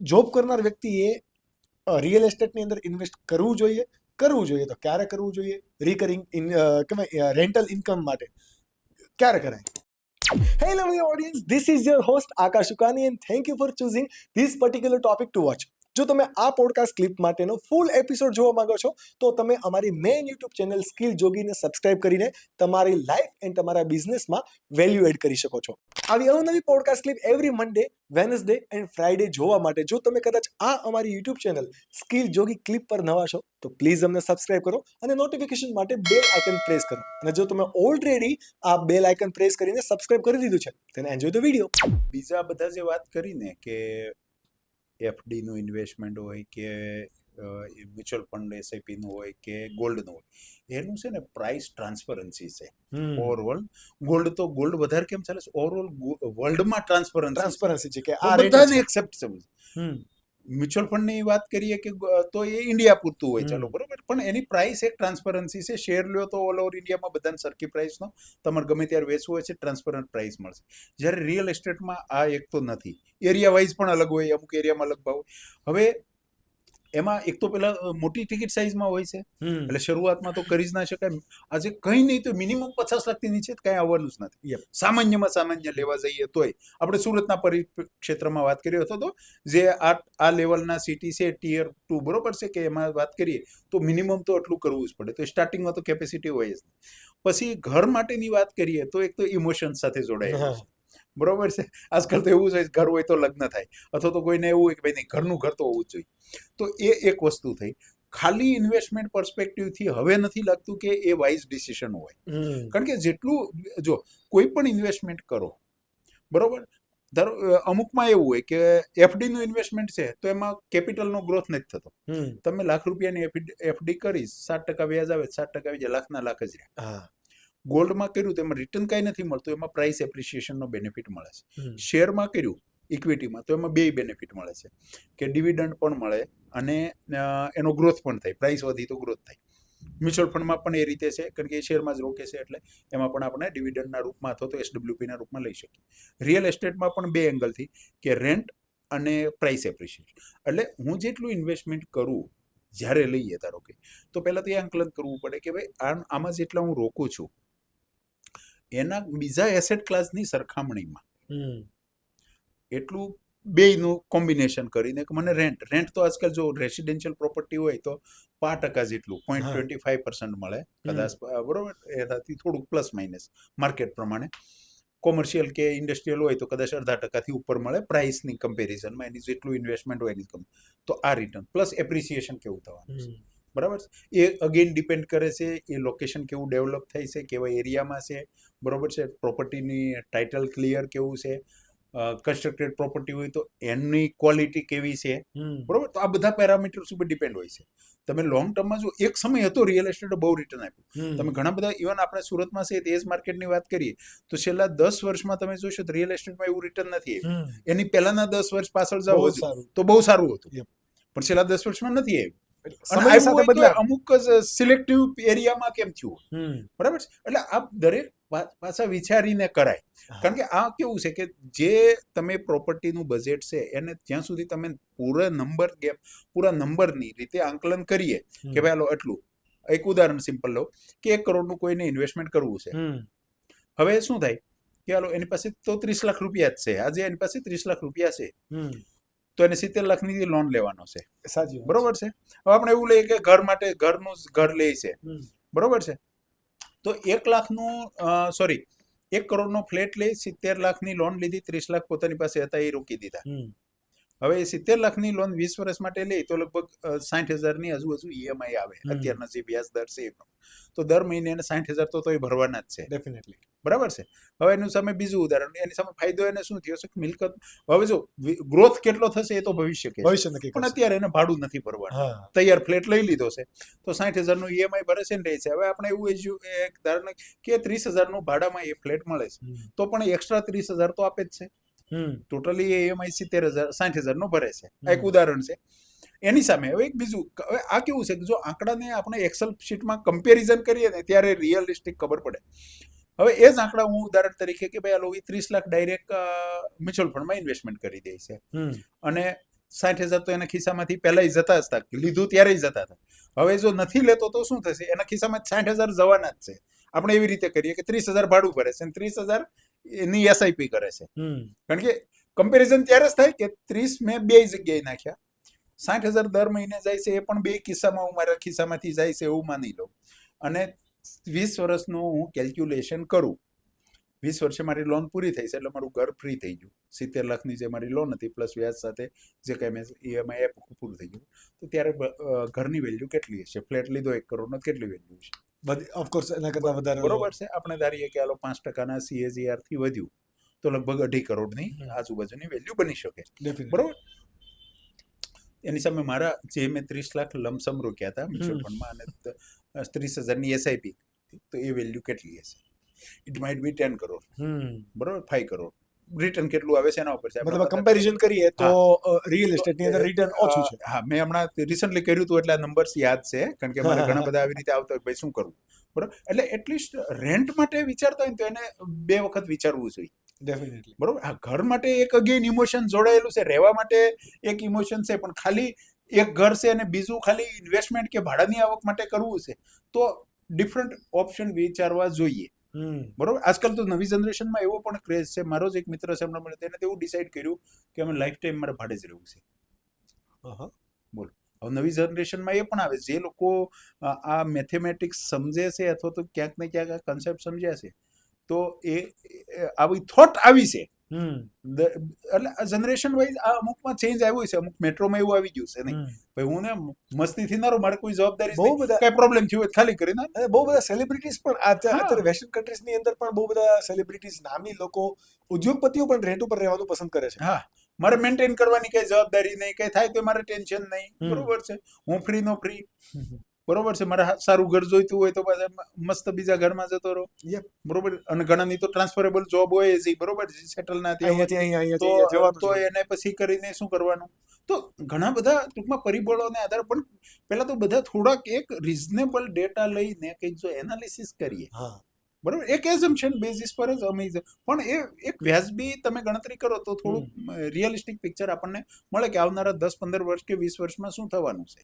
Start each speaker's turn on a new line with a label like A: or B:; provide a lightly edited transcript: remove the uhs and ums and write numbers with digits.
A: Job કરનાર વ્યક્તિએ real એસ્ટેટની અંદર ઇન્વેસ્ટ કરવું જોઈએ તો ક્યારે કરવું જોઈએ? રિકરિંગ કહેવાય રેન્ટલ ઇન્કમ માટે ક્યારે કરાય? Hello, my audience. This is your host Akash Ukani, and thank you for choosing this particular topic to watch. જો તમે આ પોડકાસ્ટ ક્લિપ માટેનો ફૂલ એપિસોડ જોવા માંગો છો તો તમે અમારી મેઇન યુટ્યુબ ચેનલ સ્કિલ જોગીને સબસ્ક્રાઇબ કરીને તમારી લાઈફ એન્ડ તમારા બિઝનેસમાં વેલ્યુ એડ કરી શકો છો. આવી અવનવી podcast clip every Monday, Wednesday and Friday જોવા માટે જો તમે કદાચ આ અમારી યુટ્યુબ ચેનલ સ્કિલ જોગી ક્લિપ પર નવા છો તો પ્લીઝ અમને સબસ્ક્રાઇબ કરો અને નોટિફિકેશન માટે બેલ આઇકન પ્રેસ કરો. અને જો તમે ઓલરેડી આ બેલ આઇકન પ્રેસ કરીને સબસ્ક્રાઇબ કરી દીધું છે then enjoy the video.
B: બીજા બધા જે વાત કરીને કે એફડી નું ઇન્વેસ્ટમેન્ટ હોય કે મ્યુચ્યુઅલ ફંડ એસઆઈપી નું હોય કે ગોલ્ડ નું હોય, એનું છે ને પ્રાઇસ ટ્રાન્સપરન્સી છે. ઓવરઓલ ગોલ્ડ વધારે કેમ ચાલે છે? ઓવરઓલ વર્લ્ડમાં
A: ટ્રાન્સપરન્સી છે કે આ
B: બધાને એક્સેપ્ટેબલ. મ્યુચ્યુઅલ ફંડ ની વાત કરીએ કે તો એ ઇન્ડિયા પૂરતું હોય, ચાલો બરોબર, પણ એની પ્રાઇસ એક ટ્રાન્સપરન્સી છે. શેર લ્યો તો ઓલ ઓવર ઇન્ડિયામાં બધાને સરખી પ્રાઇસનો તમારે ગમે ત્યારે વેચવું હોય છે, ટ્રાન્સપરન્ટ પ્રાઇસ મળશે. જ્યારે રિયલ એસ્ટેટમાં આ એક તો નથી. એરિયા વાઇઝ પણ અલગ હોય, અમુક એરિયામાં અલગ ભાવ હોય. હવે એમાં એક તો પેલા મોટી ટિકિટ સાઇઝમાં હોય છે, એટલે શરૂઆતમાં તો કરી જ ના શકાય. આજે કંઈ નહીં તો મિનિમમ 50 લાખથી નીચે કંઈ આવવાનું જ નથી. સામાન્યમાં સામાન્ય લેવા જઈએ તોય આપણે સુરતના પરિક્ષેત્રમાં વાત કરીએ તો જે આ લેવલના સિટી છે ટિયર 2 બરોબર છે કે એમાં વાત કરીએ તો મિનિમમ તો એટલું કરવું જ પડે. તો સ્ટાર્ટિંગમાં તો કેપેસિટી હોય જ. પછી ઘર માટેની વાત કરીએ તો એક તો ઇમોશન્સ સાથે જોડાયેલું છે, બરોબર છે. આજકાલ તો એવું છે, ઘર હોય તો લગ્ન થાય, અથવા તો કોઈને એવું હોય કે ભાઈ નહીં ઘરનું ઘર તો હોવું જ જોઈએ. તો એ એક વસ્તુ થઈ. ખાલી ઇન્વેસ્ટમેન્ટ પર્સપેક્ટિવથી હવે નથી લાગતું કે એ વાઇઝ ડિસિઝન હોય. કારણ કે જેટલું જો કોઈ પણ ઇન્વેસ્ટમેન્ટ કરો, બરોબર, અમુકમાં એવું હોય કે એફડી નું ઇન્વેસ્ટમેન્ટ છે તો એમાં કેપિટલનો ગ્રોથ નથી થતો. તમે લાખ રૂપિયાની એફડી કરી, 7% વ્યાજ આવે, 7% આવી જાય, લાખના લાખ જ રહ્યા. ગોલ્ડમાં કર્યું તો એમાં રિટર્ન કાંઈ નથી મળતું, એમાં પ્રાઇસ એપ્રિસિએશનનો બેનિફિટ મળે છે. શેરમાં કર્યું ઇક્વિટીમાં તો એમાં બે બેનિફિટ મળે છે કે ડિવિડન્ડ પણ મળે અને એનો ગ્રોથ પણ થાય. પ્રાઇસ વધી તો ગ્રોથ થાય. મ્યુચ્યુઅલ ફંડમાં પણ એ રીતે છે, કારણ કે એ શેરમાં જ રોકે છે એટલે એમાં પણ આપણે ડિવિડન્ડના રૂપમાં અથવા તો એસડબ્લ્યુપીના રૂપમાં લઈ શકીએ. રિયલ એસ્ટેટમાં પણ બે એંગલથી કે રેન્ટ અને પ્રાઇસ એપ્રિસિએશન. એટલે હું જેટલું ઇન્વેસ્ટમેન્ટ કરું જ્યારે લઈએ ધારો કે, તો પહેલાં તો એ આંકલન કરવું પડે કે ભાઈ આમાં જેટલા હું રોકું છું એના બીજા એસેટ ક્લાસની સરખામણીમાં એટલું બેયનું કોમ્બિનેશન કરીને કે મને રેન્ટ તો આજકાલ જો રેસિડેન્શિયલ પ્રોપર્ટી હોય તો 5% જેટલું 0.25% મળે કદાચ, બરોબર, એનાથી થોડુંક પ્લસ માઇનસ માર્કેટ પ્રમાણે. કોમર્શિયલ કે ઇન્ડસ્ટ્રીયલ હોય તો કદાચ 0.5% ઉપર મળે પ્રાઇસની કમ્પેરિઝનમાં, એની જેટલું ઇન્વેસ્ટમેન્ટ હોય એની તો આ રિટર્ન પ્લસ એપ્રિસિએશન કેવું થવાનું છે, બરાબર. એ અગેન ડિપેન્ડ કરે છે એ લોકેશન કેવું ડેવલપ થાય છે, કેવા એરિયામાં છે, બરોબર છે, પ્રોપર્ટીની ટાઇટલ ક્લિયર કેવું છે, કન્સ્ટ્રક્ટેડ પ્રોપર્ટી હોય તો એની ક્વોલિટી કેવી છે, બરોબર. તો આ બધા પેરામીટર્સ ઉપર ડિપેન્ડ હોય છે. તમે લોંગ ટર્મમાં જો એક સમય હતો રિયલ એસ્ટેટ બહુ રિટર્ન આપ્યું. તમે ઘણા બધા ઇવન આપણે સુરતમાં છે તેજ માર્કેટની વાત કરીએ તો છેલ્લા 10 વર્ષમાં તમે જોશો તો રિયલ એસ્ટેટમાં એવું રિટર્ન નથી આવ્યું. એની પહેલાના 10 વર્ષ પાછળ જાઓ તો બહુ સારું હતું, પણ છેલ્લા 10 વર્ષમાં નથી આવ્યું. અમુક સિલેક્ટિવ એરિયામાં કેમ થયું, બરાબર છે. એટલે આ દરેક પાછા વિચારીને કરાય. કારણ કે આ કેવું છે કે જે તમે પ્રોપર્ટીનું બજેટ છે એને જ્યાં સુધી તમે પૂરા નંબરની રીતે આંકલન કરીએ કે ભાઈ હાલો એટલું, એક ઉદાહરણ સિમ્પલ લો કે 1 કરોડનું કોઈને ઇન્વેસ્ટમેન્ટ કરવું છે. હવે શું થાય કે હાલો એની પાસે તો 30 લાખ રૂપિયા જ છે, આજે એની પાસે 30 લાખ રૂપિયા છે તો એને 70 લાખની લોન લેવાનો છે, બરોબર છે. હવે આપણે એવું લઈએ કે ઘર માટે ઘર લે છે, બરોબર છે. તો 1 લાખનું 1 કરોડનો ફ્લેટ લઈ 70 લાખની લોન લીધી, 30 લાખ પોતાની પાસે હતા એ રોકી દીધા. હવે 70 લાખની લોન 20 વર્ષ માટે લે તો લગભગ 60,000ની આજુબાજુ ઈએમઆઈ આવે અત્યારના જે વ્યાજ દર છે. તો દર મહિને એને 60,000 તો એ ભરવાના જ છે, ડેફિનેટલી, બરાબર છે. હવે એનું સામે બીજું ઉદાહરણ, એની સામે ફાયદો એને શું થયો છે કે મિલકત, હવે જો ગ્રોથ કેટલો થશે એ તો ભવિષ્ય કે પણ અત્યારે એને ભાડું નથી ભરવાનું, તૈયાર ફ્લેટ લઈ લીધો છે તો 60,000નું ઈએમઆઈ ભરે છે ને રહે છે. હવે આપણે એવું ધારણ કે 30,000નું ભાડામાં એ ફ્લેટ મળે છે તો પણ એક્સ્ટ્રા 30,000 તો આપે જ છે. ટોટલી ઈએમઆઈ 60,000 ભરે છે. આ એક ઉદાહરણ છે. એની સામે હવે એક બીજું, હવે આ કેવું છે કે જો આંકડાને આપણે એક્સેલ શીટમાં કમ્પેરિઝન કરીએ ને ત્યારે રિયલિસ્ટિક ખબર પડે. હવે એ જ આંકડા હું ઉદાહરણ તરીકે કે ભાઈ આ લોકો 30 લાખ ડાયરેક્ટ મ્યુચ્યુઅલ ફંડમાં ઇન્વેસ્ટમેન્ટ કરી દે છે અને 60,000 તો એના ખિસ્સામાંથી પહેલાંય જતા જ હતા, લીધું ત્યારે જતા હતા. હવે જો નથી લેતો તો શું થશે? એના ખિસ્સામાં 60,000 જવાના જ છે. આપણે એવી રીતે કરીએ કે 30,000 ભાડું ભરે છે અને 30,000 એની એસઆઈપી કરે છે. કારણ કે કમ્પેરિઝન ત્યારે જ થાય કે 30 મેં બે જગ્યાએ નાખ્યા, 60,000 દર મહિને જાય છે, એ પણ બે કિસ્સામાં હું મારા ખિસ્સામાંથી જાય છે એવું માની લઉં, અને 20 વર્ષનું હું કેલ્ક્યુલેશન કરું. 20 વર્ષે મારી લોન પૂરી થઈ છે એટલે મારું ઘર ફ્રી થઈ ગયું. 70 લાખની જે મારી લોન હતી પ્લસ વ્યાજ સાથે જે કંઈ મેં ઈએમઆઈ આપ્યું પૂરું થઈ ગયું. તો ત્યારે ઘરની વેલ્યુ કેટલી હશે? ફ્લેટ લીધો 1 કરોડનો, કેટલી વેલ્યુ છે?
A: બધી ઓફકોર્સ એના કરતાં વધારે.
B: બરોબર છે. આપણે ધારીએ કે આલો 5% CAGR થી વધ્યું તો લગભગ 2.5 કરોડની આજુબાજુની વેલ્યુ બની શકે. બરોબર. એની સામે મારા જે મેં 30 લાખ લમસમ રોક્યા હતા મ્યુચ્યુઅલ ફંડમાં અને 30,000ની એસઆઈપી, તો એ વેલ્યુ કેટલી હશે? It might be 10 crore. બરોબર, 5 કરોડ. રિટર્ન કેટલું આવે છે એના ઉપર છે.
A: મતલબ કમ્પેરિઝન કરીએ તો રિયલ એસ્ટેટની અંદર રિટર્ન ઓછું છે.
B: હા, મેં હમણાં રિસન્ટલી કર્યું હતું એટલે આ નંબર્સ યાદ છે, કારણ કે મારે ઘણા બધા આવી રીતે આવતા હોય, ભાઈ શું કરવું? બરોબર. એટલે એટલીસ્ટ રેન્ટ માટે વિચારતા હોય તો એને 2 વખત વિચારવું જોઈએ.
A: ડેફિનેટલી.
B: બરોબર. હા, ઘર માટે એક અગેન ઇમોશન જોડાયેલું છે, રહેવા માટે એક ઇમોશન છે, પણ ખાલી એક ઘર છે અને બીજું ખાલી ઇન્વેસ્ટમેન્ટ કે ભાડાની આવક માટે કરવું છે તો ડિફરન્ટ ઓપ્શન વિચારવા જોઈએ. બરોબર. આજકાલ તો નવી જનરેશનમાં એવો પણ ક્રેઝ છે. મારો જ એક મિત્ર છે હમણાં મળે, તેને એવું ડિસાઈડ કર્યું કે અમે લાઈફ ટાઈમ મારે ભાડે જ રહેવું છે. બોલો. હવે નવી જનરેશનમાં એ પણ આવે, જે લોકો આ મેથેમેટિક્સ સમજે છે અથવા તો ક્યાંક ને ક્યાંક આ કન્સેપ્ટ સમજ્યા છે, તો એ આવી થોટ આવી છે. એટલે જનરેશન વાઇઝ આ અમુકમાં ચેન્જ આવ્યું છે. અમુક મેટ્રોમાં એવું આવી ગયું છે નહીં ભાઈ હું ને મસ્તીથી ના રહું, મારે કોઈ જવાબદારી
A: બહુ બધા
B: કઈ પ્રોબ્લેમ થયો હોય ખાલી કરીને.
A: અને બહુ બધા સેલિબ્રિટીઝ પણ અત્યારે વેસ્ટર્ન કન્ટ્રીઝની અંદર પણ બહુ બધા સેલિબ્રિટીઝ, નામી લોકો, ઉદ્યોગપતિઓ પણ રેન્ટ ઉપર રહેવાનું પસંદ કરે છે.
B: હા, મારે મેન્ટેન કરવાની કઈ જવાબદારી નહીં, કઈ થાય તો મારે ટેન્શન નહીં. બરોબર છે. હું ફ્રી નો ફ્રી. બરોબર છે. મારે સારું ઘર જોઈતું હોય તો પાછા મસ્ત બીજા ઘરમાં જતો રહો. બરોબર. અને ઘણાની તો ટ્રાન્સફરેબલ જોબ હોય છે. બરોબર. સેટલ ના થયા તો એને પછી કરીને શું કરવાનું? તો ઘણા બધા ટૂંકમાં પરિબળોને આધારે, પણ પહેલા તો બધા થોડાક એક રિઝનેબલ ડેટા લઈને કંઈક જો એનાલિસિસ કરીએ. બરોબર. એક એઝમ્પશન બેઝિસ પર જ અમે પણ એ એક વ્યાજબી તમે ગણતરી કરો તો થોડું રિયલિસ્ટિક પિક્ચર આપણને મળે કે આવનારા 10-15 વર્ષ કે 20 વર્ષમાં શું થવાનું છે.